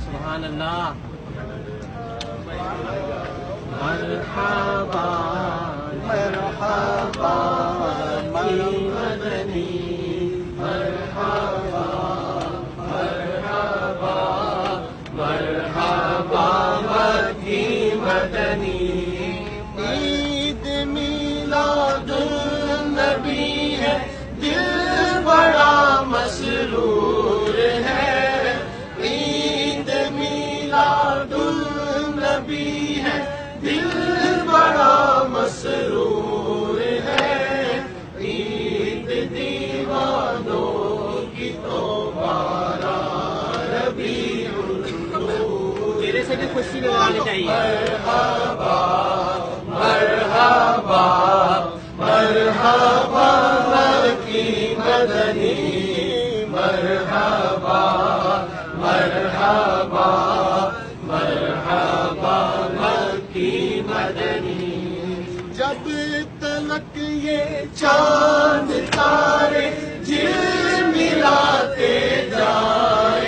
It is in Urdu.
سبحان اللہ. مرحبا مرحبا مکی مدنی مرحبا مرحبا مرحبا مکی مدنی. عید میلاد النبی ہے دل بڑا مسرور ہے. عید میلاد النبی ہے دل بڑا مسرور ہے. عید دیوانوں کی تو بارہ ربیع النور. میرے سے بھی خوشی لگانی چاہیے. مرحبا مرحبا مرحبا مکی مدنی مرحبا مرحبا مرحبا مکی مدنی. جب تلک یہ چاند تارے جھلملاتے جائیں